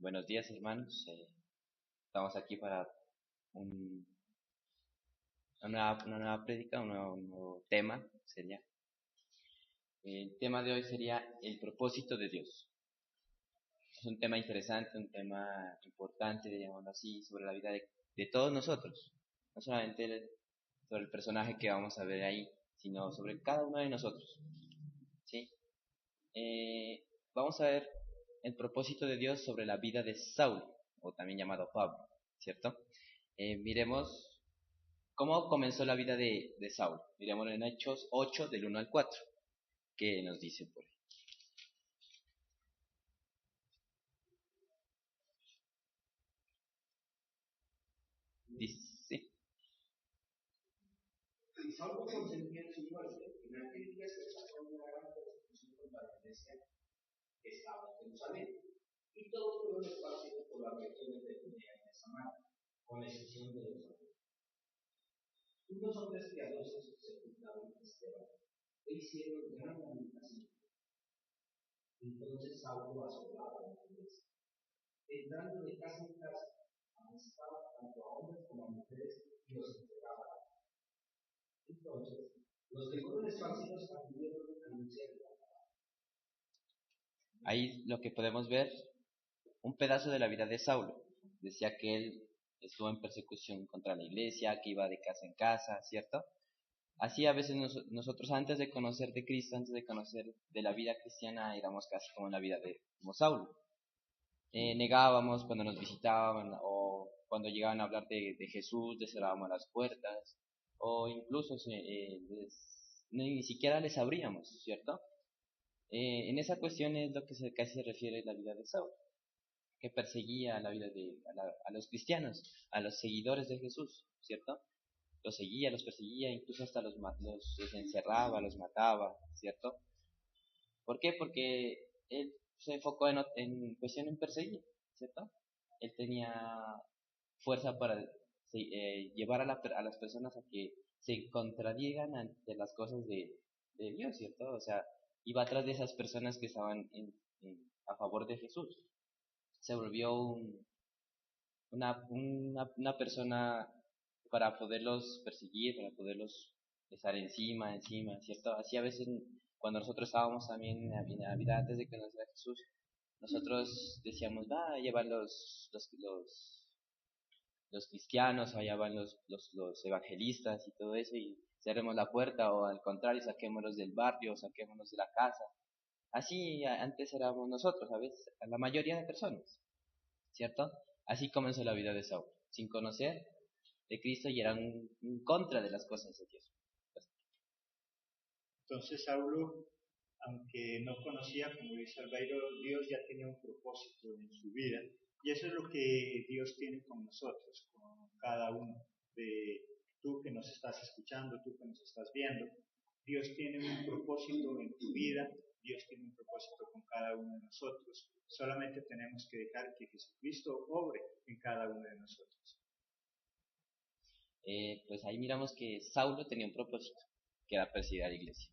Buenos días, hermanos. Estamos aquí para un- una nueva prédica, un nuevo tema. El tema de hoy sería el propósito de Dios. Es un tema interesante, un tema importante, digámoslo así, sobre la vida de todos nosotros. No solamente sobre el personaje que vamos a ver ahí, sino sobre cada uno de nosotros. ¿Sí? Vamos a ver el propósito de Dios sobre la vida de Saulo, o también llamado Pablo, ¿cierto? Miremos cómo comenzó la vida de Saulo. Miremos en Hechos 8, del 1 al 4, que nos dice por ahí. Dice, Y Saulo consentía en su muerte. En aquel día se desató una gran persecución contra la iglesia que estaba en Jerusalén. Y todos fueron esparcidos por las regiones de Judea y de Samaria, con excepción de los apóstoles. Unos hombres piadosos sepultaron a Esteban e hicieron gran lamentación. Entonces Saulo asolaba la iglesia, entrando de casa en casa, amonestaba tanto a hombres como a mujeres y los entregaba. Entonces, los que fueron esparcidos acudieron a anunciar la palabra. ahí lo que podemos ver, un pedazo de la vida de Saulo. Decía que él estuvo en persecución contra la iglesia, que iba de casa en casa, ¿cierto? Así a veces nosotros antes de conocer de Cristo, antes de conocer de la vida cristiana, éramos casi como en la vida de como Saulo. Negábamos cuando nos visitaban o cuando llegaban a hablar de Jesús, les cerrábamos las puertas o incluso ni siquiera les abríamos, ¿cierto? En esa cuestión es lo que casi se refiere a la vida de Saulo, que perseguía la vida a los cristianos, a los seguidores de Jesús, ¿cierto? Los seguía, los perseguía, incluso hasta los encerraba, los mataba, ¿cierto? ¿Por qué? Porque él se enfocó en cuestión en perseguir, ¿cierto? Él tenía fuerza para llevar a las personas a que se contradigan ante las cosas de Dios, ¿cierto? O sea, iba atrás de esas personas que estaban a favor de Jesús. Se volvió una persona para poderlos perseguir, para poderlos estar encima, ¿cierto? Así a veces cuando nosotros estábamos también en la vida antes de conocer a Jesús, nosotros decíamos, va, allá van los cristianos, allá van los evangelistas y todo eso, y cerremos la puerta, o al contrario, saquémoslos del barrio, saquémoslos de la casa. Así antes éramos nosotros, a veces, la mayoría de personas, ¿cierto? Así comenzó la vida de Saúl, sin conocer de Cristo y eran en contra de las cosas de Dios. Entonces Saulo, aunque no conocía, como dice Albeiro, Dios ya tenía un propósito en su vida. Y eso es lo que Dios tiene con nosotros, con cada uno. De tú que nos estás escuchando, tú que nos estás viendo. Dios tiene un propósito en tu vida, Dios tiene un propósito con cada uno de nosotros. Solamente tenemos que dejar que Jesucristo obre en cada uno de nosotros. Pues ahí miramos que Saulo tenía un propósito, que era perseguir a la iglesia.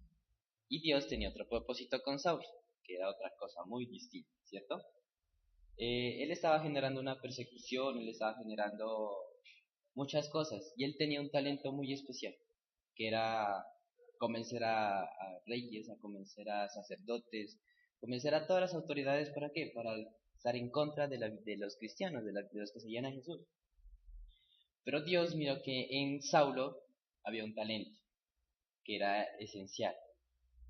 Y Dios tenía otro propósito con Saulo, que era otra cosa muy distinta, ¿cierto? Él estaba generando una persecución, él estaba generando muchas cosas, y él tenía un talento muy especial, que era convencer a reyes, a convencer a sacerdotes, convencer a todas las autoridades. ¿Para qué? Para estar en contra de los cristianos, de los que seguían a Jesús. Pero Dios miró que en Saulo había un talento que era esencial,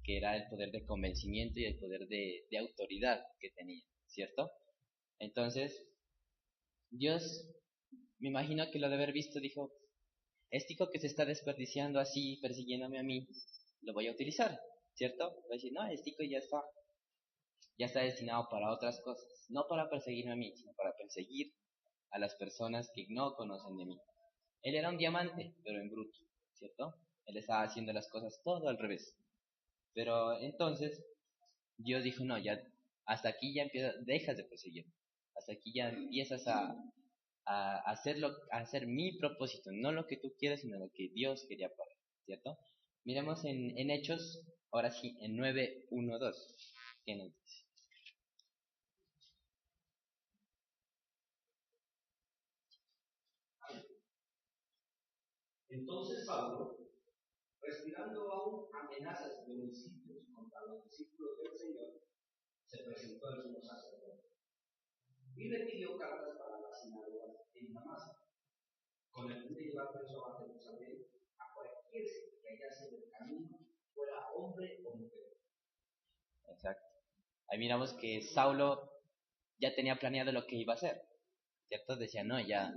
que era el poder de convencimiento y el poder de autoridad que tenía, ¿cierto? Entonces, Dios, me imagino que lo de haber visto, dijo, este hijo que se está desperdiciando así, persiguiéndome a mí, lo voy a utilizar, ¿cierto? Voy a decir, no, este hijo ya está destinado para otras cosas, no para perseguirme a mí, sino para perseguir a las personas que no conocen de mí. Él era un diamante, pero en bruto, ¿cierto? Él estaba haciendo las cosas todo al revés. Pero entonces Dios dijo, no, ya hasta aquí ya dejas de perseguir. Hasta aquí ya empiezas a hacer mi propósito, no lo que tú quieres, sino lo que Dios quería para ti, ¿cierto? Miremos en Hechos, ahora sí, en 9:1-2. ¿Qué nos dice? Entonces Saulo, respirando aún amenazas de homicidios contra los discípulos del Señor, se presentó al sumo sacerdote y le pidió cartas para las sinagogas en Damasco, con el fin de llevar preso a Jerusalén a cualquiera que hallase en el camino, fuera hombre o mujer. Exacto. Ahí miramos que Saulo ya tenía planeado lo que iba a hacer, ¿cierto? Decía, no, ya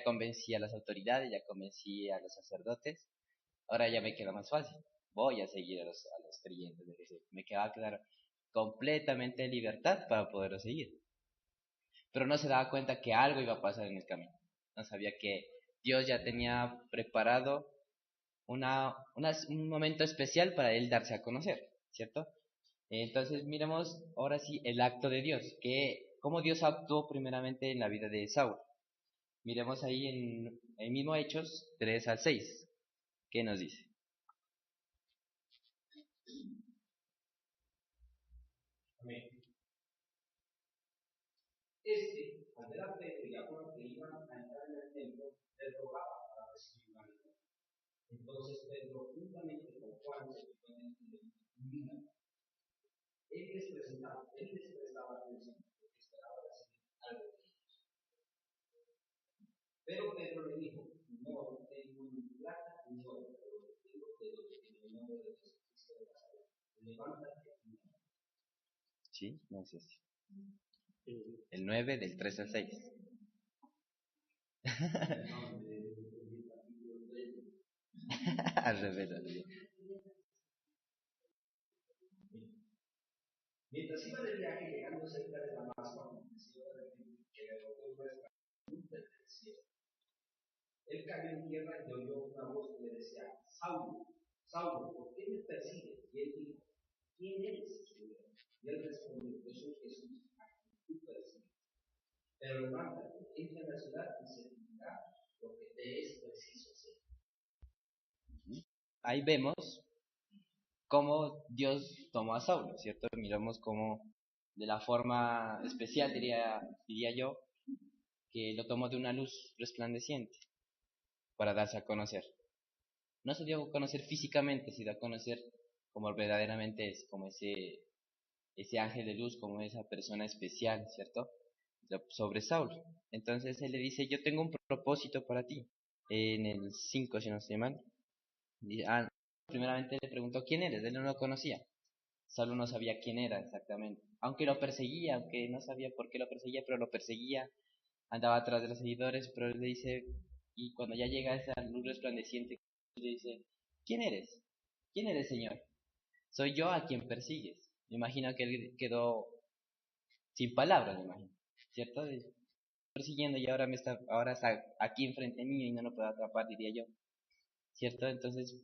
convencí a las autoridades, ya convencí a los sacerdotes, ahora ya me queda más fácil. Voy a seguir a los creyentes de Jesús. Me va a quedar completamente en libertad para poderlo seguir. Pero no se daba cuenta que algo iba a pasar en el camino. No sabía que Dios ya tenía preparado un momento especial para él darse a conocer, ¿cierto? Entonces miremos ahora sí el acto de Dios, que cómo Dios actuó primeramente en la vida de Saúl. Miremos ahí en el mismo Hechos 3 al 6. ¿Qué nos dice? Amén. Al ver a Pedro y a Juan que iban a entrar en el templo, les rogaba para recibir la vida. Entonces Pedro, juntamente con Juan, se fue en el vino. Él les prestaba atención, porque esperaba recibir algo de ellos. Pero Pedro le dijo, no tengo ni plata ni oro, pero lo que tengo te doy en el nombre de Jesucristo de Nazaret. Levántate y anda. Sí, no sé si. El 9 del 3 al 6. Al revés. Mientras iba de viaje llegando cerca de Damasco, aconteció que le rogó una luz del cielo. Él cayó en tierra y oyó una voz que le decía, Saulo, Saulo, ¿por qué me persigues? Y él dijo, ¿quién eres, Señor? Y él respondió, yo soy Jesús, a quien tú persigues. Pero levántate, entra en la ciudad y se cumplirá lo que te es preciso hacer. Ahí vemos cómo Dios tomó a Saulo, ¿cierto? Miramos cómo de la forma especial, diría yo, que lo tomó de una luz resplandeciente para darse a conocer. No se dio a conocer físicamente, se dio a conocer como verdaderamente es, como ese ángel de luz, como esa persona especial, ¿cierto? Sobre Saulo. Entonces él le dice, yo tengo un propósito para ti. En el 5, si no estoy mal. Primeramente le preguntó quién eres, él no lo conocía. Saulo no sabía quién era exactamente. Aunque lo perseguía, aunque no sabía por qué lo perseguía, pero lo perseguía, andaba atrás de los seguidores, pero él le dice, y cuando ya llega a esa luz resplandeciente, le dice, ¿quién eres? ¿Quién eres, Señor? Soy yo a quien persigues. Me imagino que él quedó sin palabras, me imagino, ¿cierto? Persiguiendo y ahora está aquí enfrente mío y no lo puedo atrapar, diría yo, ¿cierto? Entonces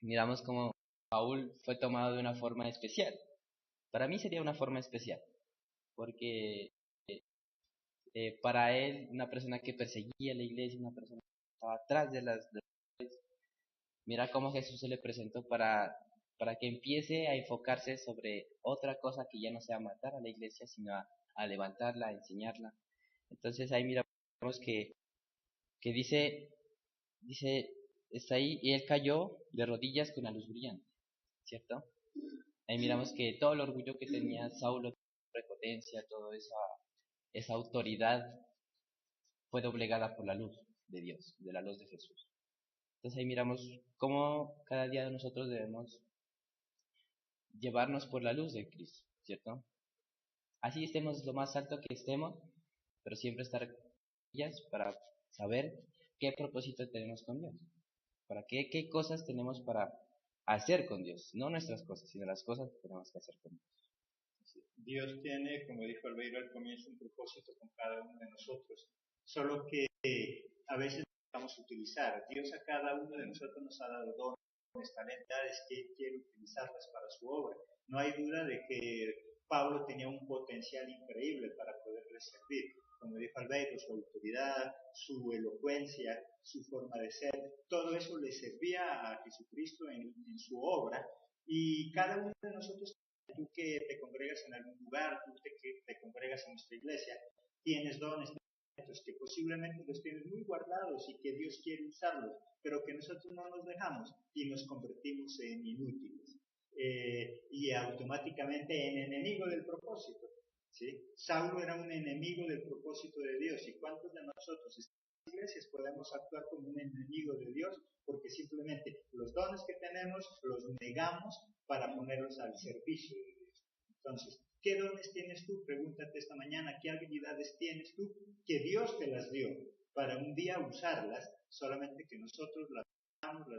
miramos cómo Saúl fue tomado de una forma especial. Para mí sería una forma especial, porque para él, una persona que perseguía la iglesia, una persona que estaba atrás mira cómo Jesús se le presentó para que empiece a enfocarse sobre otra cosa que ya no sea matar a la iglesia, sino a levantarla, a enseñarla. Entonces ahí miramos que dice, está ahí, y él cayó de rodillas con la luz brillante, ¿cierto? Ahí miramos que todo el orgullo que tenía Saulo, prepotencia, toda esa autoridad, fue doblegada por la luz de Dios, de la luz de Jesús. Entonces ahí miramos cómo cada día nosotros debemos llevarnos por la luz de Cristo, ¿cierto? Así estemos lo más alto que estemos, pero siempre estar con ellas para saber qué propósito tenemos con Dios, para qué cosas tenemos para hacer con Dios, no nuestras cosas, sino las cosas que tenemos que hacer con Dios. Dios tiene, como dijo Albeiro al comienzo, un propósito con cada uno de nosotros, solo que a veces vamos a utilizar. Dios a cada uno de nosotros nos ha dado dones, talentades que Él quiere utilizarlas para su obra. No hay duda de que Pablo tenía un potencial increíble para poderle servir. Como dijo Albeiro, su autoridad, su elocuencia, su forma de ser, todo eso le servía a Jesucristo en su obra, y cada uno de nosotros, tú que te congregas en algún lugar, tú que te congregas en nuestra iglesia, tienes dones, que posiblemente los tienes muy guardados y que Dios quiere usarlos, pero que nosotros no nos dejamos y nos convertimos en inútiles y automáticamente en enemigo del propósito. ¿Sí? Saulo era un enemigo del propósito de Dios. ¿Y cuántos de nosotros en las iglesias podemos actuar como un enemigo de Dios? Porque simplemente los dones que tenemos los negamos para ponerlos al servicio de Dios. Entonces, ¿qué dones tienes tú? Pregúntate esta mañana, ¿qué habilidades tienes tú que Dios te las dio para un día usarlas, solamente que nosotros las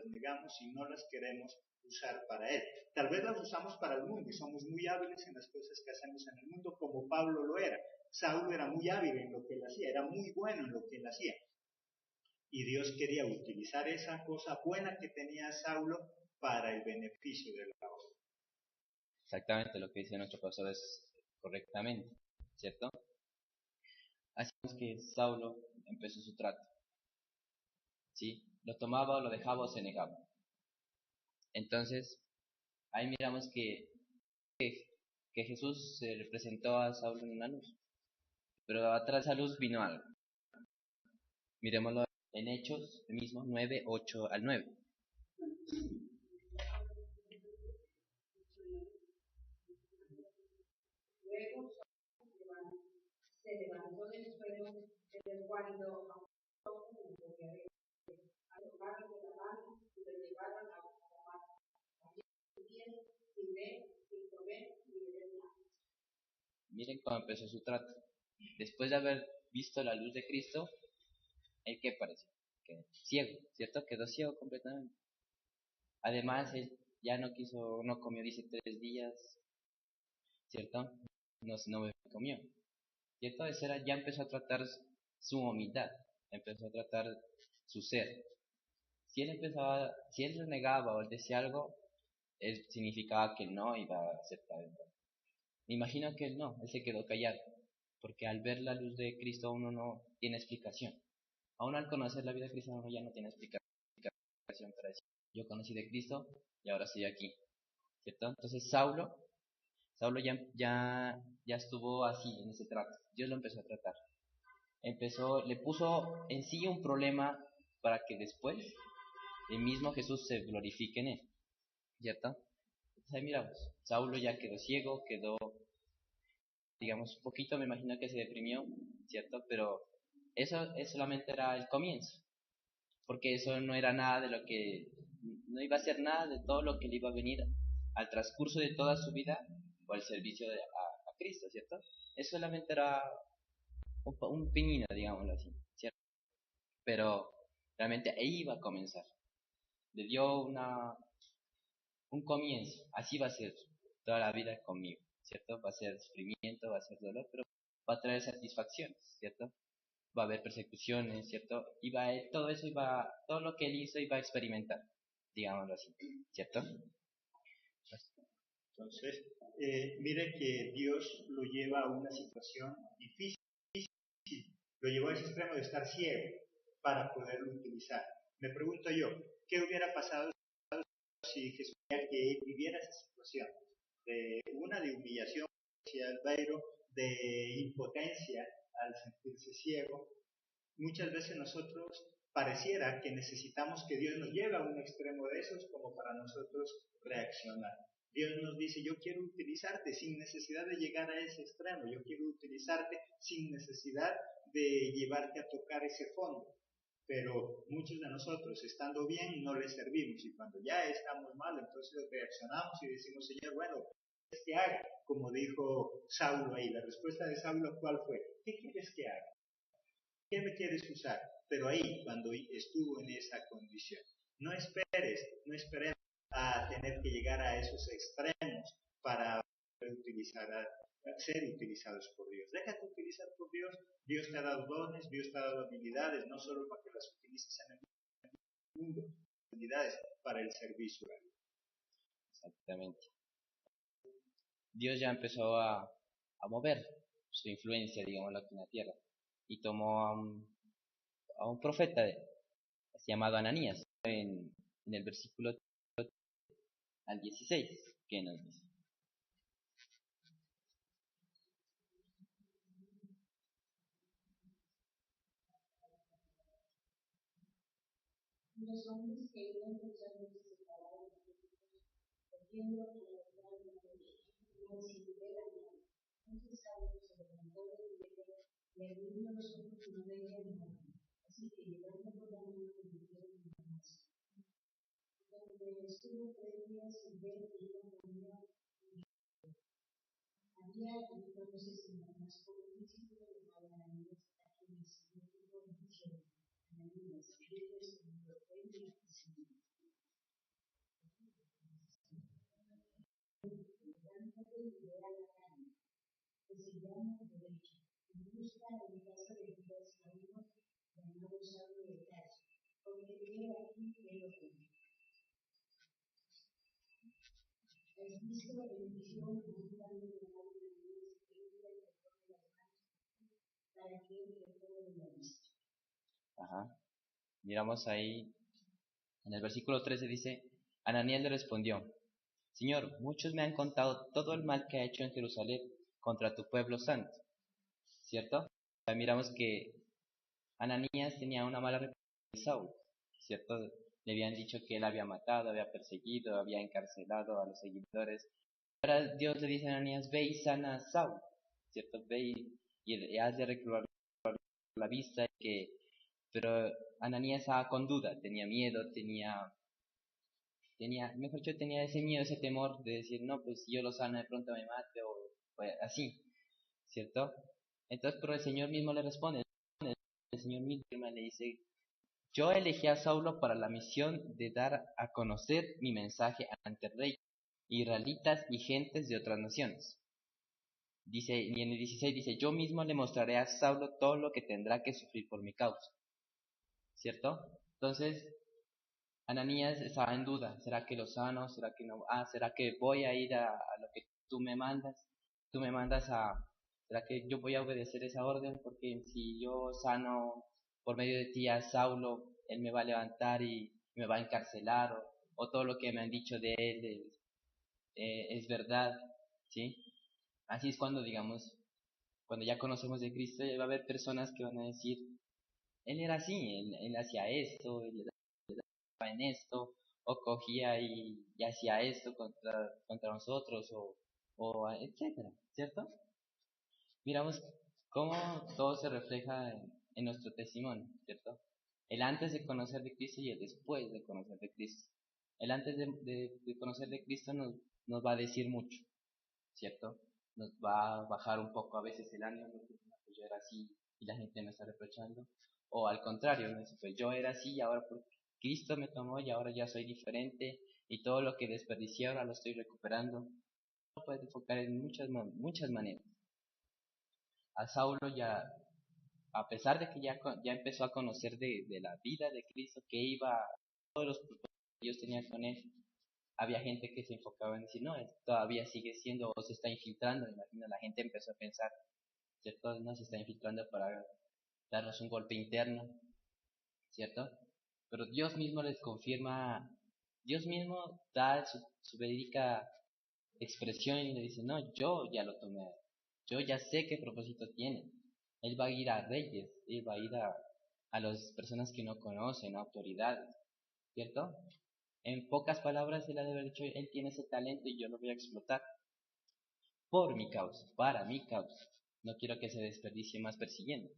negamos y no las queremos usar para Él? Tal vez las usamos para el mundo y somos muy hábiles en las cosas que hacemos en el mundo, como Pablo lo era. Saulo era muy hábil en lo que él hacía, era muy bueno en lo que él hacía. Y Dios quería utilizar esa cosa buena que tenía Saulo para el beneficio de la obra. Exactamente lo que dice nuestro pastor es correctamente, ¿cierto? Así es que Saulo empezó su trato, ¿sí? Lo tomaba o lo dejaba o se negaba. Entonces, ahí miramos que Jesús se le presentó a Saulo en una luz, pero atrás de esa luz vino algo. Miremoslo en Hechos, el mismo 9, 8 al 9. Luego se levantó del suelo, pero cuando a tomarlo de la mano y lo llevaron a la mano. Allí sin ver, sin comer, ni beber nada. Miren cómo empezó su trato. Después de haber visto la luz de Cristo, ¿el qué pareció? Que ciego, ¿cierto? Quedó ciego completamente. Además, él ya no comió, dice 3 días, ¿cierto? No comió, ¿cierto? Ya empezó a tratar su humildad, empezó a tratar su ser. Si él renegaba o él decía algo, él significaba que no iba a aceptar el don. Me imagino que él no, él se quedó callado, porque al ver la luz de Cristo uno no tiene explicación. Aún al conocer la vida de Cristo uno ya no tiene explicación para decir, yo conocí de Cristo y ahora estoy aquí, ¿cierto? Entonces Saulo ya estuvo así en ese trato. Dios lo empezó a tratar. Le puso en sí un problema para que después el mismo Jesús se glorifique en él, ¿cierto? Entonces ahí miramos, Saulo ya quedó ciego, digamos, un poquito, me imagino que se deprimió, ¿cierto? Pero eso solamente era el comienzo, porque eso no era nada de no iba a ser nada de todo lo que le iba a venir al transcurso de toda su vida o al servicio a Cristo, ¿cierto? Eso solamente era un pinino, digámoslo así, ¿cierto? Pero realmente ahí iba a comenzar. Le dio un comienzo, así va a ser toda la vida conmigo, ¿cierto? Va a ser sufrimiento, va a ser dolor, pero va a traer satisfacciones, ¿cierto? Va a haber persecuciones, ¿cierto? Todo lo que él hizo iba a experimentar, digámoslo así, ¿cierto? Entonces, mire que Dios lo lleva a una situación difícil, lo llevó a ese extremo de estar ciego para poderlo utilizar. Me pregunto yo, ¿qué hubiera pasado si Jesús que él viviera esa situación? De humillación hacia Albeiro, de impotencia al sentirse ciego. Muchas veces nosotros pareciera que necesitamos que Dios nos lleve a un extremo de esos como para nosotros reaccionar. Dios nos dice, yo quiero utilizarte sin necesidad de llegar a ese extremo, yo quiero utilizarte sin necesidad de llevarte a tocar ese fondo. Pero muchos de nosotros, estando bien, no le servimos, y cuando ya estamos mal, entonces reaccionamos y decimos, Señor, bueno, ¿qué quieres que haga? Como dijo Saulo ahí, la respuesta de Saulo, ¿cuál fue? ¿Qué quieres que haga? ¿Qué me quieres usar? Pero ahí, cuando estuvo en esa condición, no esperemos a tener que llegar a esos extremos para ser utilizados por Dios. Déjate utilizar por Dios. Dios te ha dado dones, Dios te ha dado habilidades, no solo para que las utilices en el mundo, habilidades para el servicio. Exactamente. Dios ya empezó a mover su influencia, digamos, aquí en la tierra, y tomó a un profeta llamado Ananías en el versículo al 16, que nos dice. Los hombres que iban mutuamente separados de Jesús, volviendo a la verdad de Dios, como si hubieran nada. Entonces Saulo se levantó de pie y abriendo los ojos no veía nada. Así que llevando por la mano le dijeron en Damasco. Donde estuvo 3 días sin ver y no comía. Había entonces en Damasco un discípulo llamado Ananías, a quien el Señor dijo en visión: Ananías, y él respondió: ven aquí, Señor. Levántate y ve a la calle, que se llama Derecho, y busca en casa de Judas a uno llamado Saulo de Tarso, porque he aquí que lo ven. ¿Has visto en visión a un padre llamado Ananías que entra y le pone las manos para que él recobre la vista? Ajá. Miramos ahí, en el versículo 13 dice, Ananías le respondió, Señor, muchos me han contado todo el mal que ha hecho en Jerusalén contra tu pueblo santo, ¿cierto? Miramos que Ananías tenía una mala reputación de Saúl, ¿cierto? Le habían dicho que él había matado, había perseguido, había encarcelado a los seguidores. Ahora Dios le dice a Ananías, ve y sana a Saúl, ¿cierto? Ve y has de recobrar la vista. Pero Ananías estaba con duda, tenía miedo, mejor dicho, tenía ese miedo, ese temor de decir, no, pues si yo lo sano de pronto me mate o así, ¿cierto? Entonces, pero el Señor mismo le responde, el Señor mismo le dice, yo elegí a Saulo para la misión de dar a conocer mi mensaje ante el rey, israelitas y gentes de otras naciones. Dice, y en el 16 dice, yo mismo le mostraré a Saulo todo lo que tendrá que sufrir por mi causa, ¿cierto? Entonces, Ananías estaba en duda, ¿será que lo sano? ¿Será que no? ¿Será que voy a ir a lo que tú me mandas? Tú me mandas ¿será que yo voy a obedecer esa orden? Porque si yo sano por medio de ti a Saulo, él me va a levantar y me va a encarcelar, o todo lo que me han dicho de él es verdad, ¿sí? Así es cuando, digamos, cuando ya conocemos de Cristo, ya va a haber personas que van a decir, él era así, él hacía esto, él estaba en esto, o cogía y hacía esto contra nosotros, o etcétera, ¿cierto? Miramos cómo todo se refleja en nuestro testimonio, ¿cierto? El antes de conocer de Cristo y el después de conocer de Cristo. El antes de conocer de Cristo nos va a decir mucho, ¿cierto? Nos va a bajar un poco a veces el ánimo, porque pues yo era así y la gente me está reprochando. O al contrario, ¿no? Pues yo era así y ahora porque Cristo me tomó y ahora ya soy diferente y todo lo que desperdicié ahora lo estoy recuperando. Lo puedes enfocar en muchas maneras. A Saulo ya, a pesar de que ya empezó a conocer de la vida de Cristo, que iba, todos los propósitos que Dios tenía con él, había gente que se enfocaba en decir, no, él todavía sigue siendo o se está infiltrando. Imagino, la gente empezó a pensar, ¿cierto? No se está infiltrando para darnos un golpe interno, ¿cierto? Pero Dios mismo les confirma, Dios mismo da su verídica expresión y le dice, no, yo ya lo tomé, yo ya sé qué propósito tiene. Él va a ir a reyes, él va a ir a las personas que no conocen, a autoridades, ¿cierto? En pocas palabras, él ha de haber dicho, él tiene ese talento y yo lo voy a explotar por mi causa, para mi causa. No quiero que se desperdicie más persiguiendo.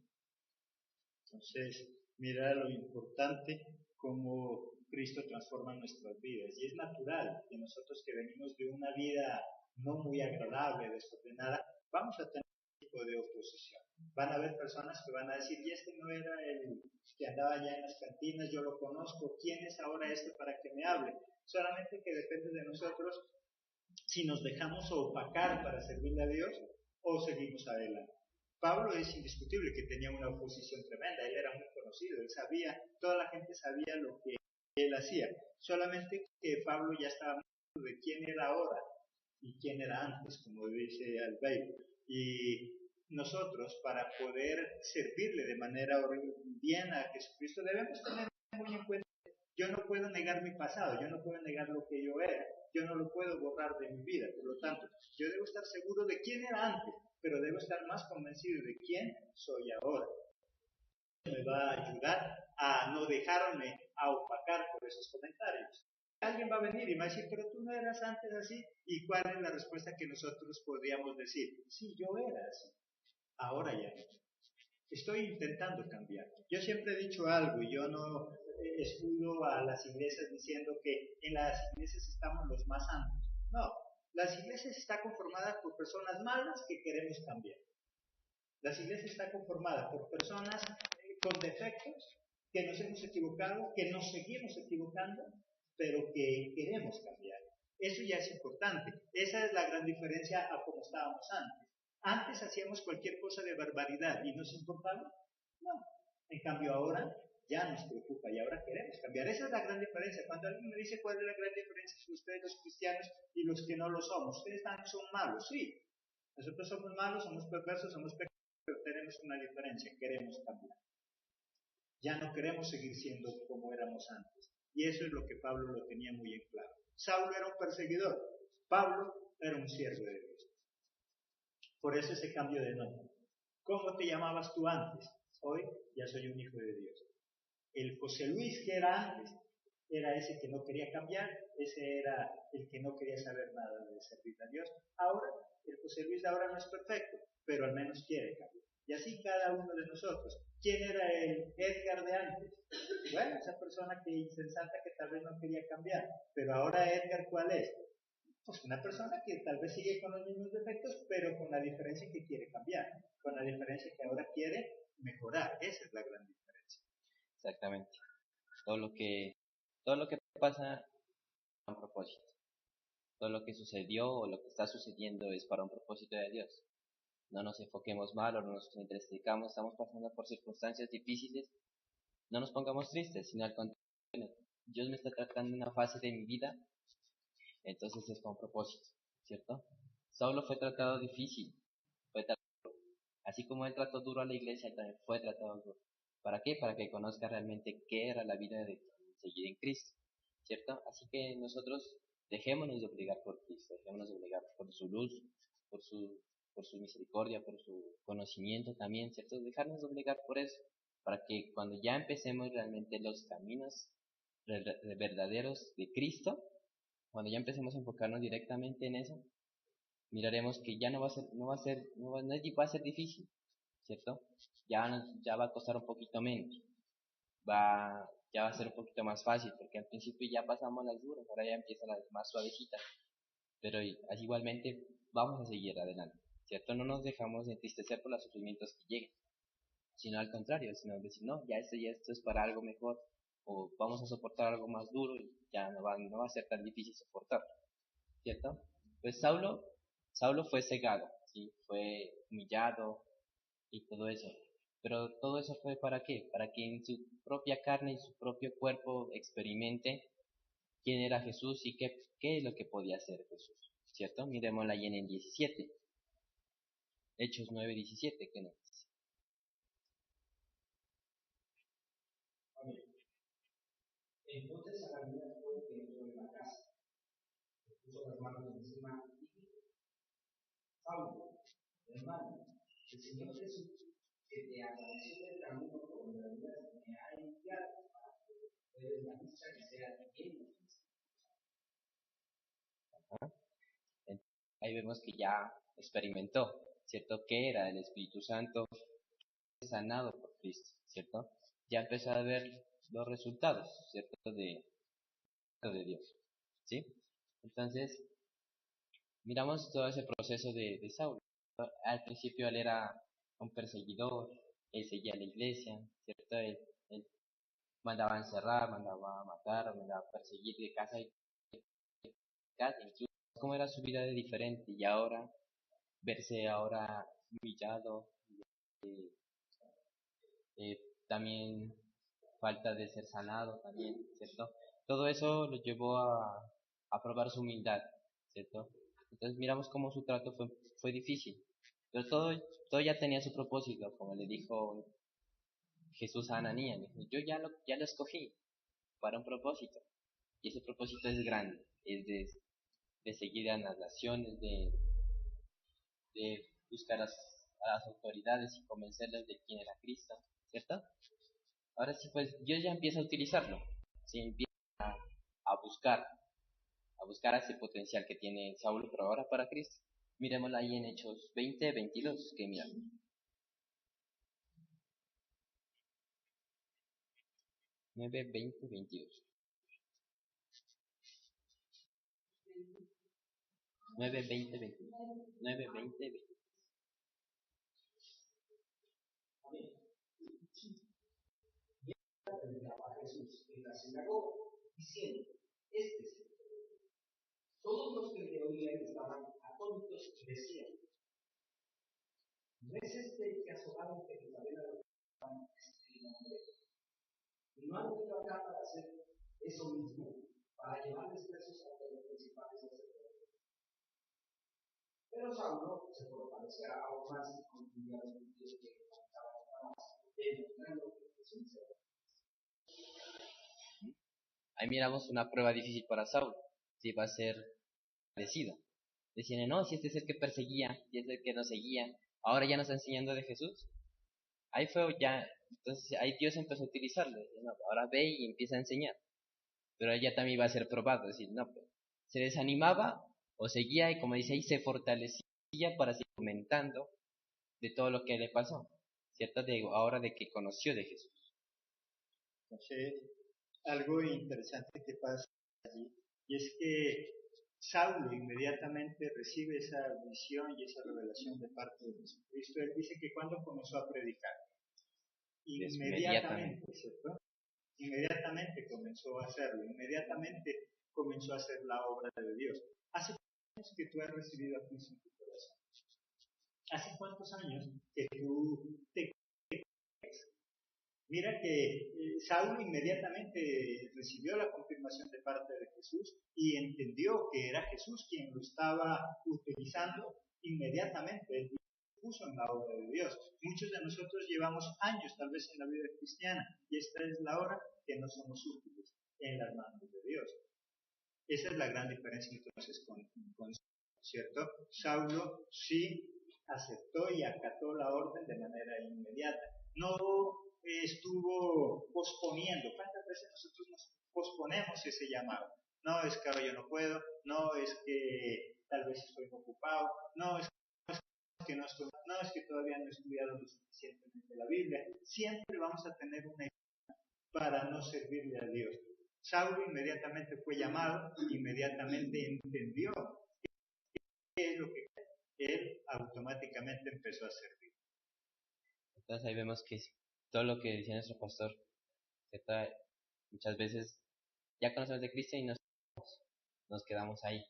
Entonces, mira lo importante cómo Cristo transforma nuestras vidas. Y es natural que nosotros que venimos de una vida no muy agradable, desordenada, vamos a tener un tipo de oposición. Van a haber personas que van a decir, y este no era el que andaba allá en las cantinas, yo lo conozco, ¿quién es ahora este para que me hable? Solamente que depende de nosotros si nos dejamos opacar para servirle a Dios o seguimos adelante. Pablo es indiscutible que tenía una oposición tremenda, él era muy conocido, él sabía, toda la gente sabía lo que él hacía, solamente que Pablo ya estaba muy seguro de quién era ahora y quién era antes, como dice Albeiro. Y nosotros, para poder servirle de manera bien a Jesucristo, debemos tener muy en cuenta, yo no puedo negar mi pasado, yo no puedo negar lo que yo era, yo no lo puedo borrar de mi vida, por lo tanto, yo debo estar seguro de quién era antes, pero debo estar más convencido de quién soy ahora. me va a ayudar a no dejarme a opacar por esos comentarios. Alguien va a venir y va a decir, pero tú no eras antes así. ¿Y cuál es la respuesta que nosotros podríamos decir? Sí, yo era así, ahora ya no. Estoy intentando cambiar. Yo siempre he dicho algo y yo no escudo a las iglesias diciendo que en las iglesias estamos los más santos. No, las iglesias están conformadas por personas malas que queremos cambiar. Las iglesias están conformadas por personas con defectos, que nos hemos equivocado, que nos seguimos equivocando, pero que queremos cambiar. Eso ya es importante. Esa es la gran diferencia a como estábamos antes. Antes hacíamos cualquier cosa de barbaridad y nos importaba. No. En cambio ahora ya nos preocupa y ahora queremos cambiar. Esa es la gran diferencia. Cuando alguien me dice cuál es la gran diferencia entre ustedes los cristianos y los que no lo somos, ustedes son malos, sí. Nosotros somos malos, somos perversos, somos pecadores, pero tenemos una diferencia, queremos cambiar. Ya no queremos seguir siendo como éramos antes. Y eso es lo que Pablo lo tenía muy en claro. Saulo era un perseguidor, Pablo era un siervo de Dios. Por eso ese cambio de nombre. ¿Cómo te llamabas tú antes? Hoy ya soy un hijo de Dios. El José Luis que era antes era ese que no quería cambiar, ese era el que no quería saber nada de servir a Dios. Ahora, el José Luis de ahora no es perfecto, pero al menos quiere cambiar. Y así cada uno de nosotros. ¿Quién era el Edgar de antes? Bueno, esa persona que insensata que tal vez no quería cambiar. Pero ahora Edgar, ¿cuál es? Pues una persona que tal vez sigue con los mismos defectos, pero con la diferencia que quiere cambiar. Con la diferencia que ahora quiere mejorar. Esa es la gran diferencia. Exactamente. Todo lo que pasa para un propósito. Todo lo que sucedió o lo que está sucediendo es para un propósito de Dios. No nos enfoquemos mal o no nos entristezcamos, estamos pasando por circunstancias difíciles. No nos pongamos tristes, sino al contrario. Dios me está tratando en una fase de mi vida, entonces es con propósito, ¿cierto? Saulo fue tratado difícil, así como él trató duro a la iglesia, él también fue tratado duro. ¿Para qué? Para que conozca realmente qué era la vida de seguir en Cristo, ¿cierto? Así que nosotros dejémonos de obligar por Cristo, dejémonos de obligar por su luz, por su misericordia, por su conocimiento también, ¿cierto? Dejarnos de obligar por eso, para que cuando ya empecemos realmente los caminos verdaderos de Cristo, cuando ya empecemos a enfocarnos directamente en eso, miraremos que ya no va a ser, no va a ser, va a ser difícil, ¿cierto? Ya va a costar un poquito menos, ya va a ser un poquito más fácil, porque al principio ya pasamos las duras, ahora ya empiezan las más suavecitas, pero así igualmente vamos a seguir adelante, ¿cierto? No nos dejamos entristecer por los sufrimientos que lleguen, sino al contrario, sino decir, no, ya esto es para algo mejor, o vamos a soportar algo más duro y ya no va a ser tan difícil soportar, ¿cierto? Pues Saulo fue cegado, ¿sí? Fue humillado y todo eso. Pero todo eso fue ¿para qué? Para que en su propia carne y su propio cuerpo experimente quién era Jesús y qué es lo que podía hacer Jesús, ¿cierto? Miremosla ahí en el 17. Hechos 9:17, ¿qué nos dice? Entonces Ananías fue que entró en la casa, puso las manos encima y dijo: Saulo, hermano, el Señor Jesús, que te apareció en el camino por donde venías, me ha enviado para que puedas la vista que sea lleno de Ahí vemos que ya experimentó, ¿cierto? Que era el Espíritu Santo sanado por Cristo, ¿cierto? Ya empezó a ver los resultados, ¿cierto? De Dios, ¿sí? Entonces, miramos todo ese proceso de Saulo. Al principio él era un perseguidor, él seguía la iglesia, ¿cierto? Él mandaba a encerrar, mandaba a matar, mandaba a perseguir de casa en casa, incluso cómo era su vida de diferente y ahora verse ahora humillado, también falta de ser sanado también, ¿cierto? Todo eso lo llevó a probar su humildad, ¿cierto? Entonces miramos cómo su trato fue difícil, pero todo ya tenía su propósito, como le dijo Jesús a Ananías, yo ya lo escogí para un propósito, y ese propósito es grande, es de seguir a las naciones, de buscar a las autoridades y convencerlas de quién era Cristo, ¿cierto? Ahora sí, pues Dios ya empieza a utilizarlo, ¿sí? Empieza a buscar, a buscar ese potencial que tiene Saulo, pero ahora para Cristo. Miremoslo ahí en Hechos 20:22, que mira, 9:20-22. 9:20-22. 9:20-22. Predicaba a Jesús en la sinagoga, diciendo, este es el Cristo. Todos los que le oían estaban atónitos y decían, ¿no es este el que azotaba en Jerusalén a los que estaban escribiendo? Y no han venido acá para hacer eso mismo, para llevarles presos a los principales sacerdotes. Pero Saulo se fortalecía aún más y concluía los judíos que estaban en Damasco, demostrando que Jesús era. Ahí miramos una prueba difícil para Saulo, si va a ser parecido. Decían, no, si este es el que perseguía, si es el que nos seguía, ahora ya nos está enseñando de Jesús. Ahí fue ya, entonces ahí Dios empezó a utilizarlo. No, ahora ve y empieza a enseñar. Pero ella también iba a ser probado, es decir, no, pues, se desanimaba o seguía y como dice ahí, se fortalecía para seguir comentando de todo lo que le pasó, ¿cierto? Ahora de que conoció de Jesús. Entonces, algo interesante que pasa allí, y es que Saulo inmediatamente recibe esa visión y esa revelación de parte de Jesucristo. Él dice que cuando comenzó a predicar, inmediatamente, ¿cierto? Inmediatamente comenzó a hacerlo, inmediatamente comenzó a hacer la obra de Dios. ¿Hace cuántos años que tú has recibido a Cristo en tu corazón? ¿Hace cuántos años que tú te crees? Mira que Saulo inmediatamente recibió la confirmación de parte de Jesús y entendió que era Jesús quien lo estaba utilizando. Inmediatamente él puso en la obra de Dios. Muchos de nosotros llevamos años tal vez en la vida cristiana y esta es la hora que no somos útiles en las manos de Dios. Esa es la gran diferencia entonces con ¿cierto? Saulo sí aceptó y acató la orden de manera inmediata. No estuvo posponiendo. ¿Cuántas veces nosotros nos posponemos ese llamado? No, es que ahora yo no puedo, no, es que tal vez estoy ocupado, no, es que no estoy, no, es que todavía no he estudiado lo suficientemente la Biblia. Siempre vamos a tener una excusa para no servirle a Dios. Saulo inmediatamente fue llamado, inmediatamente entendió qué es lo que él automáticamente empezó a servir. Entonces ahí vemos que todo lo que decía nuestro pastor, muchas veces ya conocemos de Cristo y nos quedamos ahí.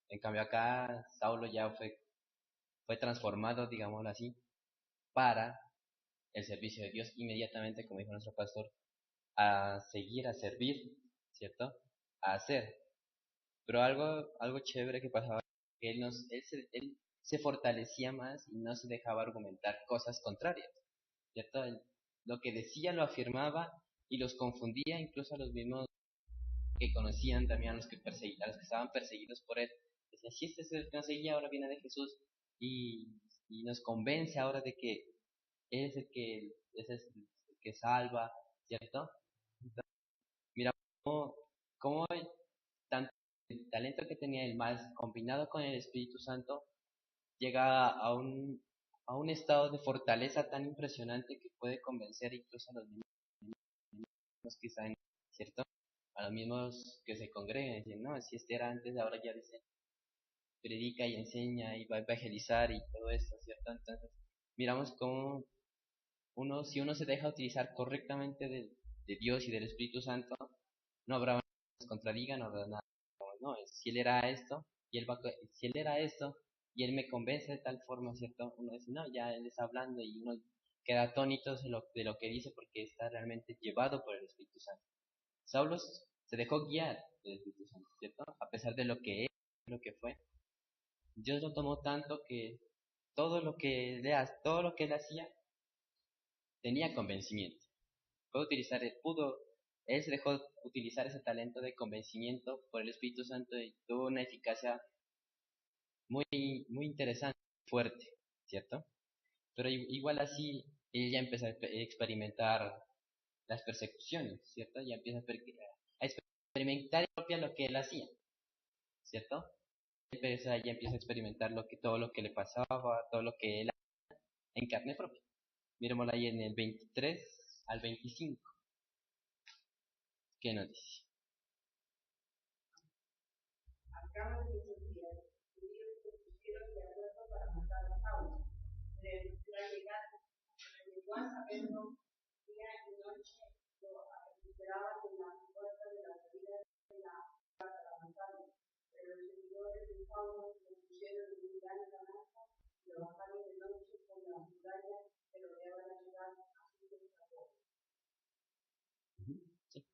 En cambio acá Saulo ya fue transformado, digámoslo así, para el servicio de Dios inmediatamente, como dijo nuestro pastor, a seguir, a servir, ¿cierto? A hacer. Pero algo chévere que pasaba, que él se fortalecía más y no se dejaba argumentar cosas contrarias, ¿cierto? Lo que decía lo afirmaba y los confundía incluso a los mismos que conocían también a los que estaban perseguidos por él. Decía, si este es el que nos seguía, ahora viene de Jesús y nos convence ahora de que él es el que salva, ¿cierto? Entonces, mira cómo tanto el talento que tenía el más combinado con el Espíritu Santo llega a un estado de fortaleza tan impresionante que puede convencer incluso a los mismos que están, ¿cierto? A los mismos que se congregan, dicen, no, si este era antes, ahora ya dice, predica y enseña y va a evangelizar y todo esto, ¿cierto? Entonces, miramos cómo si uno se deja utilizar correctamente de Dios y del Espíritu Santo, no habrá nada que nos contradiga, no habrá nada. No, si él era esto, si él era esto, y él me convence de tal forma, ¿cierto? Uno dice, no, ya él está hablando y uno queda atónito de lo que dice porque está realmente llevado por el Espíritu Santo. Saulo se dejó guiar del Espíritu Santo, ¿cierto? A pesar de lo que lo que fue. Dios lo tomó tanto que todo lo que él hacía tenía convencimiento. Él se dejó utilizar ese talento de convencimiento por el Espíritu Santo y tuvo una eficacia muy, muy interesante, fuerte, ¿cierto? Pero igual así, él ya empieza a experimentar las persecuciones, ¿cierto? Ya empieza a experimentar propia lo que él hacía, ¿cierto? Ya empieza a experimentar todo lo que le pasaba, todo lo que él hacía en carne propia. Miremoslo ahí en el 23 al 25. ¿Qué nos dice? Al cabo de esos días, los judíos se pusieron de acuerdo para matar a Saulo. Pero llegó a saberlo día y noche, lo esperaban en la puerta de la salida de la ciudad para matarlo. Pero los seguidores de Saulo lo pusieron en un gran canasto y lo bajaron de noche con la muralla que rodeaba la ciudad, así que escapó. Sí.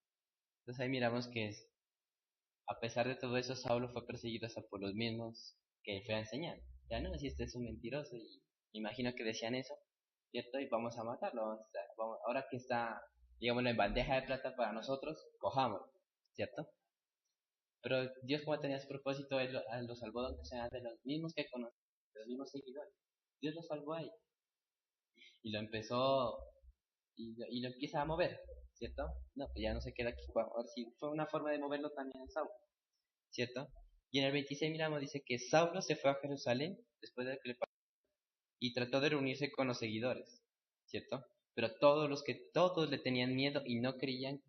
Entonces ahí miramos que a pesar de todo eso, Saulo fue perseguido hasta por los mismos que fue a enseñar. Ya no, si este es un mentiroso, y imagino que decían eso, ¿cierto? Y vamos a matarlo. Ahora que está, digámoslo, en bandeja de plata para nosotros, cojámoslo, ¿cierto? Pero Dios, como tenía su propósito, él lo salvó aunque sea de los mismos que conocía, de los mismos seguidores. Dios lo salvó ahí. Y lo empezó, y lo empieza a mover, ¿cierto? No, pues ya no se queda aquí. Bueno, a ver si fue una forma de moverlo también en Saulo, ¿cierto? Y en el 26 miramos, dice que Saulo se fue a Jerusalén después de que le pasó y trató de reunirse con los seguidores, ¿cierto? Pero todos le tenían miedo y no creían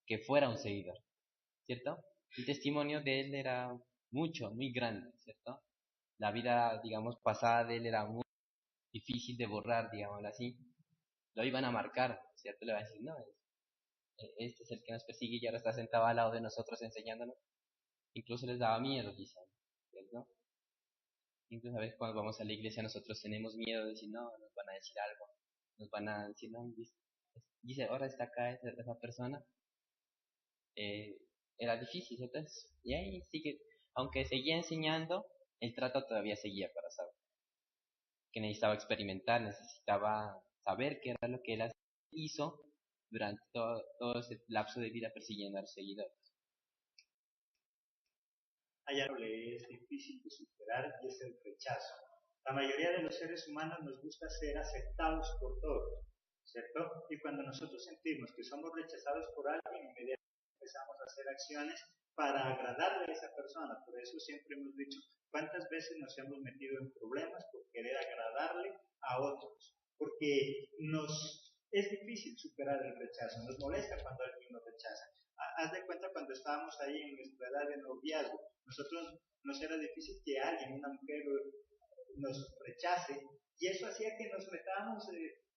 que fuera un seguidor, ¿cierto? El testimonio de él era muy grande, ¿cierto? La vida, digamos, pasada de él era muy difícil de borrar, digámoslo así. Lo iban a marcar, ¿cierto? Le van a decir, no, este es el que nos persigue y ahora está sentado al lado de nosotros enseñándonos. Incluso les daba miedo, dicen, ¿cierto? Incluso a veces cuando vamos a la iglesia nosotros tenemos miedo de decir, no, nos van a decir algo, nos van a decir, no, dice ahora está acá esa persona. Eh, Era difícil, entonces, y ahí sí que, aunque seguía enseñando, el trato todavía seguía para saber, que necesitaba experimentar, necesitaba saber qué era lo que él hizo durante todo ese lapso de vida persiguiendo a los seguidores. Hay algo que es difícil de superar y es el rechazo. La mayoría de los seres humanos nos gusta ser aceptados por todos, ¿cierto? Y cuando nosotros sentimos que somos rechazados por alguien, inmediatamente empezamos a hacer acciones para agradarle a esa persona. Por eso siempre hemos dicho, ¿cuántas veces nos hemos metido en problemas por querer agradarle a otros? Porque es difícil superar el rechazo, nos molesta cuando alguien nos rechaza. Haz de cuenta cuando estábamos ahí en nuestra edad de noviazgo, nosotros nos era difícil que alguien, una mujer, nos rechace, y eso hacía que nos metábamos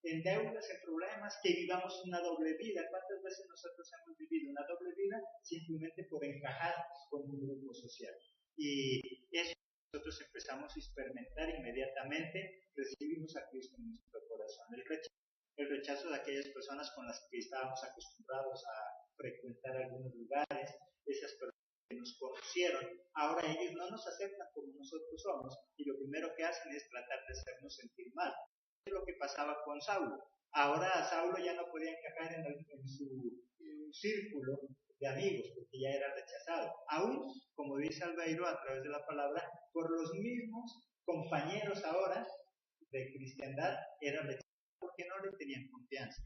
en deudas, en problemas, que vivamos una doble vida. ¿Cuántas veces nosotros hemos vivido una doble vida simplemente por encajar con un grupo social? Y eso nosotros empezamos a experimentar inmediatamente, recibimos a Cristo en nuestro corazón. El rechazo de aquellas personas con las que estábamos acostumbrados a frecuentar algunos lugares, esas personas que nos conocieron, ahora ellos no nos aceptan como nosotros somos, y lo primero que hacen es tratar de hacernos sentir mal. Es lo que pasaba con Saulo. Ahora Saulo ya no podía encajar en su círculo de amigos, porque ya era rechazado. Aún, como dice Albeiro a través de la palabra, por los mismos compañeros ahora de cristiandad era rechazado porque no le tenían confianza.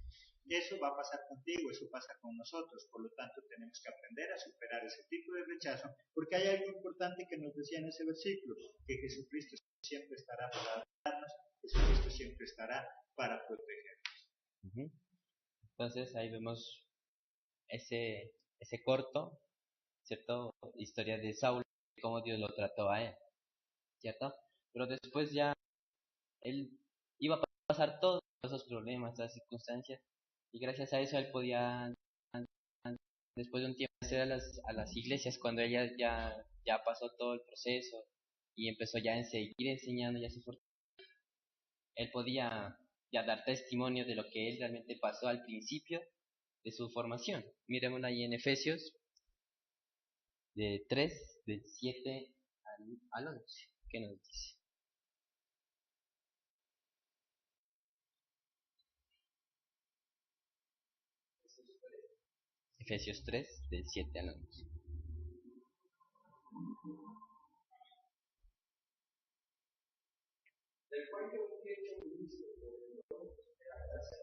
Eso va a pasar contigo, eso pasa con nosotros, por lo tanto tenemos que aprender a superar ese tipo de rechazo, porque hay algo importante que nos decía en ese versículo, que Jesucristo siempre estará para darnos, Jesucristo siempre estará para protegernos. Entonces ahí vemos ese corto, ¿cierto? Historia de Saulo, cómo Dios lo trató a él, ¿cierto? Pero después ya él iba a pasar todos esos problemas, las circunstancias, y gracias a eso él podía, después de un tiempo, hacer a las iglesias cuando ella ya pasó todo el proceso y empezó ya a seguir enseñando, ya se fortaleció. Él podía ya dar testimonio de lo que él realmente pasó al principio de su formación. Miremoslo ahí en Efesios de 3, del 7 al 11. ¿Qué nos dice? Efesios 3, del 7 al 11. Del cual yo fui hecho ministro por el don de la gracia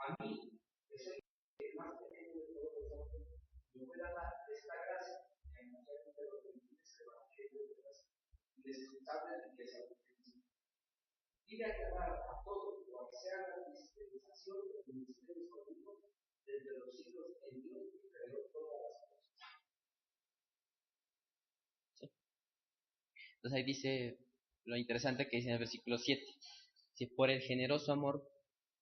a mí, que soy el más pequeño de todos los hombres, me pueda dar esta gracia en hacer de los gentiles el evangelio de las inescrutables riquezas de Cristo. Y de aclarar a todos cual sea la dispensación del ministerio escondido desde los siglos en Dios que creó todas las cosas. Entonces ahí dice lo interesante que dice en el versículo 7. Si por el generoso amor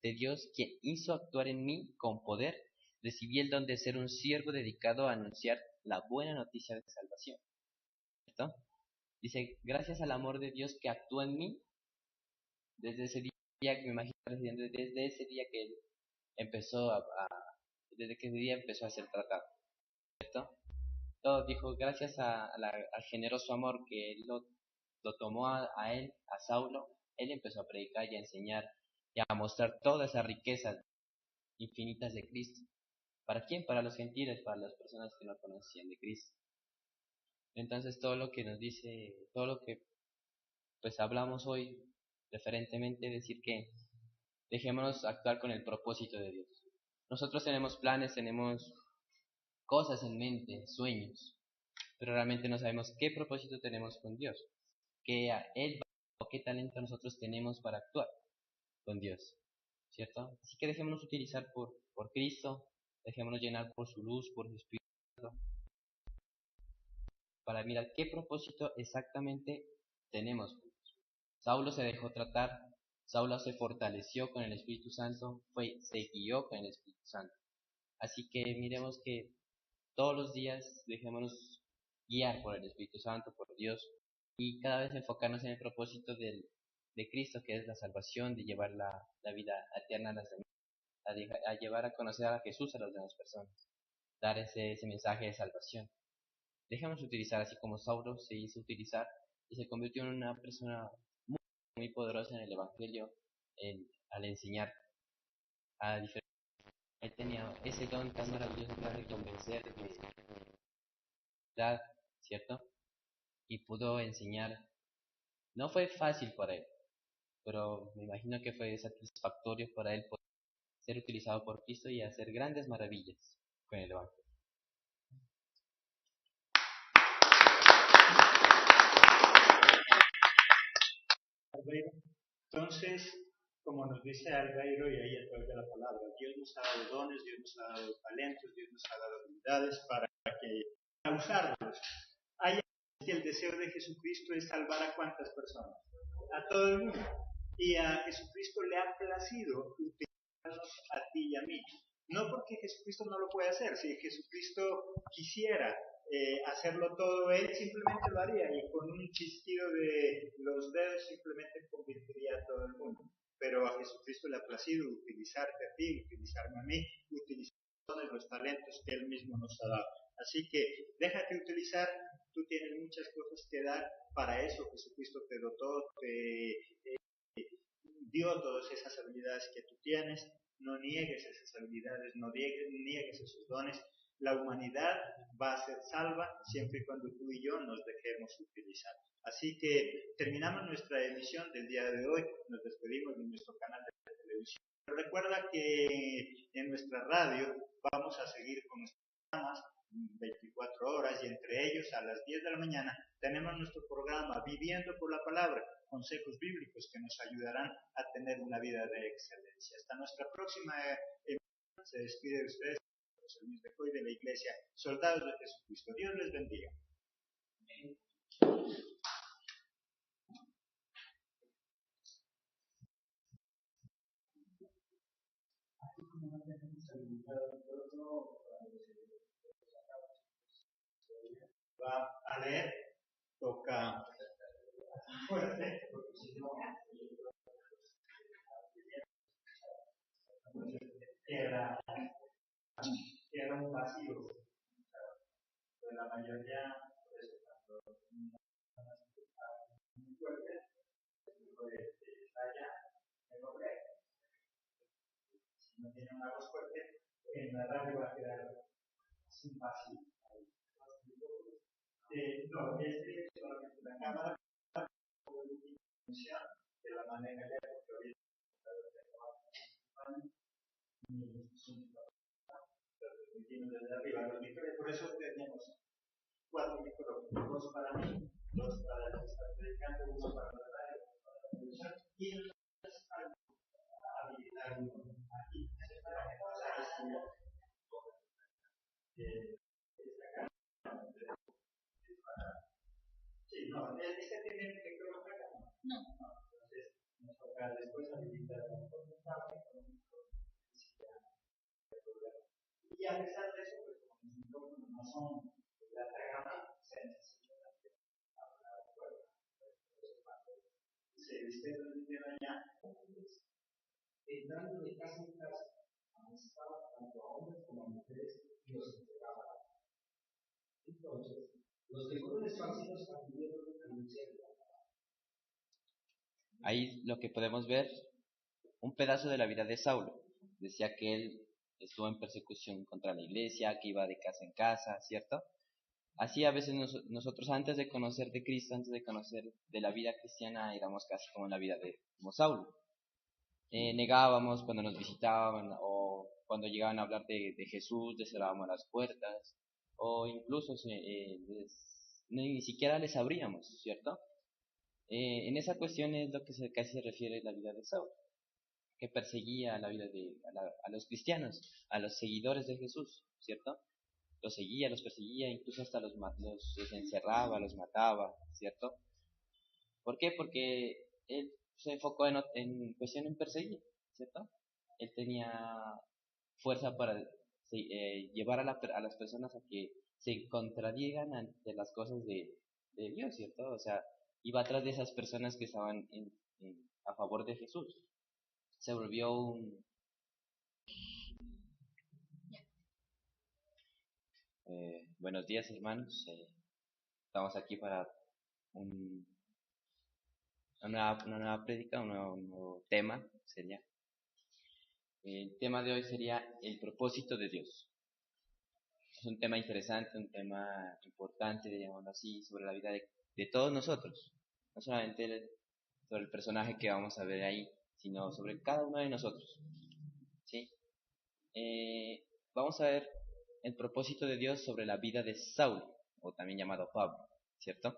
de Dios, quien hizo actuar en mí con poder, recibí el don de ser un siervo dedicado a anunciar la buena noticia de salvación. ¿Cierto? Dice, gracias al amor de Dios que actúa en mí, desde ese día que me imagino recibiendo, desde ese día que él empezó desde que ese día empezó a ser tratado. ¿Cierto? Todo dijo, gracias al generoso amor que él lo tomó a él, a Saulo, él empezó a predicar y a enseñar y a mostrar todas esas riquezas infinitas de Cristo. ¿Para quién? Para los gentiles, para las personas que no conocían de Cristo. Entonces todo lo que nos dice, todo lo que pues hablamos hoy referentemente, decir que dejémonos actuar con el propósito de Dios. Nosotros tenemos planes, tenemos cosas en mente, sueños, pero realmente no sabemos qué propósito tenemos con Dios, qué Él o qué talento nosotros tenemos para actuar con Dios, ¿cierto? Así que dejémonos utilizar por Cristo, dejémonos llenar por su luz, por su Espíritu Santo, para mirar qué propósito exactamente tenemos. Saulo se dejó tratar, Saulo se fortaleció con el Espíritu Santo, se guió con el Espíritu Santo. Así que miremos que todos los días dejémonos guiar por el Espíritu Santo, por Dios, y cada vez enfocarnos en el propósito de Cristo, que es la salvación, de llevar la vida eterna a las demás, a llevar a conocer a Jesús a las demás personas, dar ese mensaje de salvación. Dejemos utilizar, así como Saulo se hizo utilizar y se convirtió en una persona muy poderosa en el Evangelio al enseñar a diferentes. Él tenía ese don tan maravilloso de convencer de verdad, ¿cierto? Y pudo enseñar. No fue fácil para él, pero me imagino que fue satisfactorio para él poder ser utilizado por Cristo y hacer grandes maravillas con el Evangelio. Entonces, como nos dice Algairo y ahí a través de la palabra, Dios nos ha dado dones, Dios nos ha dado talentos, Dios nos ha dado habilidades para usarlos. Hay que el deseo de Jesucristo es salvar a cuántas personas, a todo el mundo. Y a Jesucristo le ha placido utilizarnos a ti y a mí. No porque Jesucristo no lo puede hacer, si Jesucristo quisiera hacerlo todo, él simplemente lo haría y con un chasquido de los dedos simplemente convertiría a todo el mundo. Pero a Jesucristo le ha placido utilizarte a ti, utilizarme a mí, utilizar todos los talentos que él mismo nos ha dado. Así que déjate utilizar, tú tienes muchas cosas que dar, para eso Jesucristo te dotó, te dio todas esas habilidades que tú tienes. No niegues esas habilidades, no niegues esos dones. La humanidad va a ser salva siempre y cuando tú y yo nos dejemos utilizar. Así que terminamos nuestra emisión del día de hoy, nos despedimos de nuestro canal de televisión. Pero recuerda que en nuestra radio vamos a seguir con nuestros programas 24 horas y entre ellos a las 10 de la mañana tenemos nuestro programa Viviendo por la Palabra, consejos bíblicos que nos ayudarán a tener una vida de excelencia. Hasta nuestra próxima emisión, se despide de ustedes José Luis Becoy de la Iglesia Soldados de Jesucristo. Dios les bendiga. Va a leer, toca fuerte, porque si no queda un vacío. Pero la mayoría, por eso, cuando muy fuerte, estalla, mejor lee. Si no tiene una voz fuerte, en la radio va a quedar sin vacío. No, es solamente la cámara de la manera de 4 micrófonos, 2 para mí, 2 para el que está predicando, 1 para la radio, 1 para la televisión, y entonces habilitar uno aquí. Sí, no, este tiene el micrófono acá. No. Entonces, nos toca después habilitar un porcentaje con un y a pesar de eso, pues como los micrófonos no son de alta gama, se necesita también hablar fuerte. Entonces, cuando se despega el dinero allá, entrando de casa en casa, amonestaba tanto a hombres como a mujeres y los entregaba. Entonces, los que fueron esparcidos acudieron a anunciar la palabra. Ahí lo que podemos ver, un pedazo de la vida de Saulo. Decía que él estuvo en persecución contra la iglesia, que iba de casa en casa, ¿cierto? Así a veces nosotros antes de conocer de Cristo, antes de conocer de la vida cristiana, éramos casi como en la vida de como Saulo. Negábamos cuando nos visitaban o cuando llegaban a hablar de Jesús, les cerrábamos las puertas o incluso ni siquiera les abríamos, ¿cierto? En esa cuestión es lo que casi se refiere a la vida de Saulo, que perseguía la vida a los cristianos, a los seguidores de Jesús, ¿cierto? Los seguía, los perseguía, incluso hasta los encerraba, los mataba, ¿cierto? ¿Por qué? Porque él se enfocó en cuestión en perseguir, ¿cierto? Él tenía fuerza para llevar a las personas a que se contradigan ante las cosas de Dios, ¿cierto? O sea, iba atrás de esas personas que estaban a favor de Jesús. Se volvió buenos días, hermanos. Estamos aquí para una nueva prédica, un nuevo tema. El tema de hoy sería el propósito de Dios. Es un tema interesante, un tema importante, digámoslo así, sobre la vida de todos nosotros. No solamente sobre el personaje que vamos a ver ahí, sino sobre cada uno de nosotros. ¿Sí? Vamos a ver el propósito de Dios sobre la vida de Saulo, o también llamado Pablo, ¿cierto?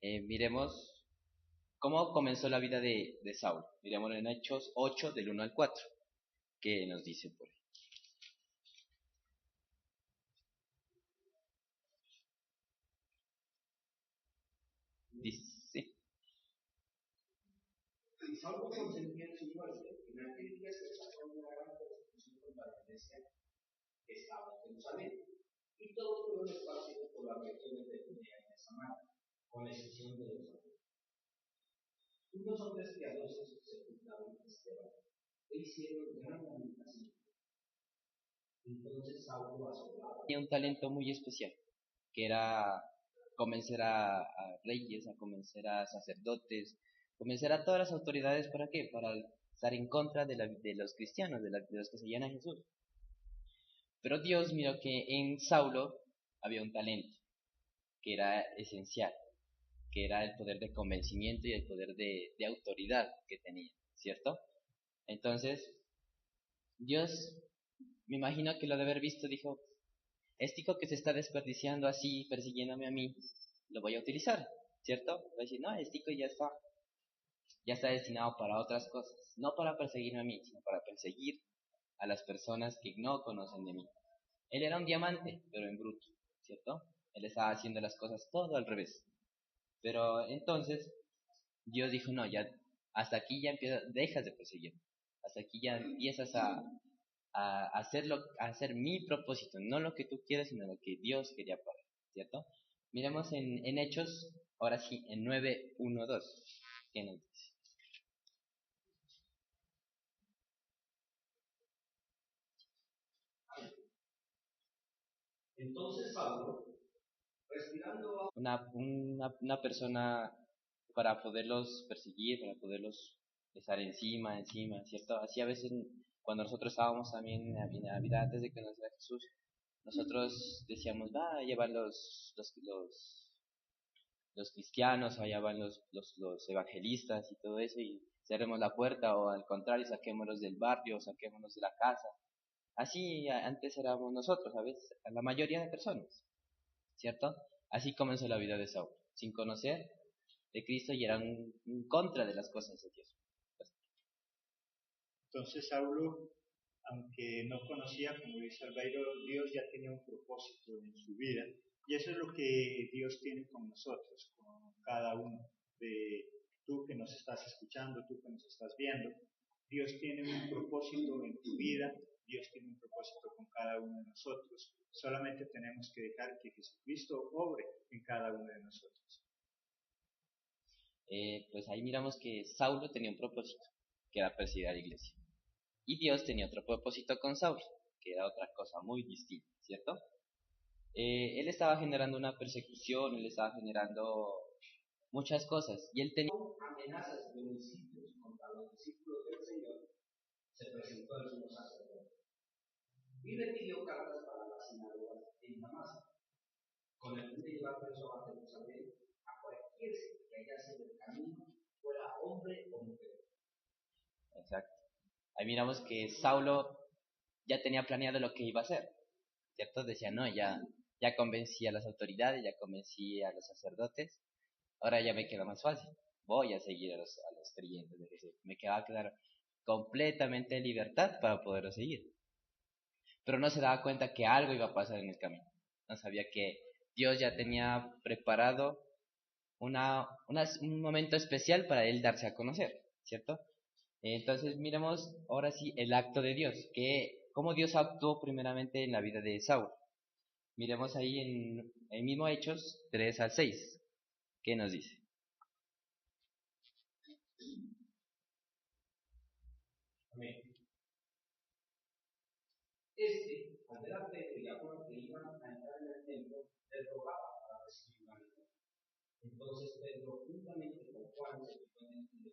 Miremos cómo comenzó la vida de Saulo. Miremos en Hechos 8, del 1 al 4, que nos dice por ahí. Dice, Y Saulo consentía en su muerte. En aquel día se desató una gran persecución contra la iglesia que estaba en Jerusalén. Y todos fueron esparcidos por las regiones de Judea y de Samaria, con excepción de los apóstoles. Unos hombres piadosos se juntaron a Esteban e hicieron gran lamentación. Entonces Saulo asombraba. Tenía un talento muy especial, que era convencer a reyes, a convencer a sacerdotes, convencer a todas las autoridades. ¿Para qué? Para estar en contra de los cristianos, de los que seguían a Jesús. Pero Dios miró que en Saulo había un talento que era esencial, que era el poder de convencimiento y el poder de autoridad que tenía, ¿cierto? Entonces, Dios, me imagino que lo de haber visto, dijo, este hijo que se está desperdiciando así, persiguiéndome a mí, lo voy a utilizar, ¿cierto? Voy a decir, no, este hijo ya está destinado para otras cosas, no para perseguirme a mí, sino para perseguir a las personas que no conocen de mí. Él era un diamante, pero en bruto, ¿cierto? Él estaba haciendo las cosas todo al revés. Pero entonces Dios dijo, no, ya hasta aquí ya dejas de perseguir. Hasta aquí ya empiezas a hacer mi propósito, no lo que tú quieres, sino lo que Dios quería para ti, ¿cierto? Miremos en Hechos, ahora sí, en 9:1-2. ¿Qué nos dice? Entonces Saulo, respirando Una persona para poderlos perseguir, para poderlos estar encima, ¿cierto? Así a veces cuando nosotros estábamos también en la vida antes de conocer a Jesús, nosotros decíamos, va, allá van los cristianos, allá van los evangelistas y todo eso, y cerremos la puerta, o al contrario, saquémoslos del barrio, saquémoslos de la casa. Así antes éramos nosotros, a veces, la mayoría de personas, ¿cierto? Así comenzó la vida de Saulo, sin conocer de Cristo y era en contra de las cosas de Dios. Entonces Saulo, aunque no conocía, como dice Albeiro, Dios ya tenía un propósito en su vida. Y eso es lo que Dios tiene con nosotros, con cada uno. De tú que nos estás escuchando, tú que nos estás viendo. Dios tiene un propósito en tu vida, Dios tiene un propósito con cada uno de nosotros. Solamente tenemos que dejar que Jesucristo obre en cada uno de nosotros. Pues ahí miramos que Saulo tenía un propósito, que era perseguir a la iglesia. Y Dios tenía otro propósito con Saulo, que era otra cosa muy distinta, ¿cierto? Él estaba generando una persecución, él estaba generando muchas cosas, y él tenía amenazas de municipios contra los discípulos del Señor, se presentó el sumo sacerdote y le pidió cartas para las sinagogas en Damasco, con el fin de llevar preso a Jerusalén a cualquier que hallase en el camino, fuera hombre o mujer. Exacto. Ahí miramos que Saulo ya tenía planeado lo que iba a hacer, ¿cierto? Decía, no, ya convencí a las autoridades, ya convencí a los sacerdotes, ahora ya me queda más fácil. Voy a seguir a los creyentes de Jesús. Me va a quedar completamente en libertad para poderlo seguir. Pero no se daba cuenta que algo iba a pasar en el camino. No sabía que Dios ya tenía preparado un momento especial para él darse a conocer, ¿cierto? Entonces miremos ahora sí el acto de Dios, que cómo Dios actuó primeramente en la vida de Saúl. Miremos ahí en el mismo Hechos 3 al 6. ¿Qué nos dice? Amén. Al ver a Pedro y a Juan que iban a entrar en el templo, les rogaba para recibir la vida. Entonces Pedro, juntamente con Juan, se fue en el templo.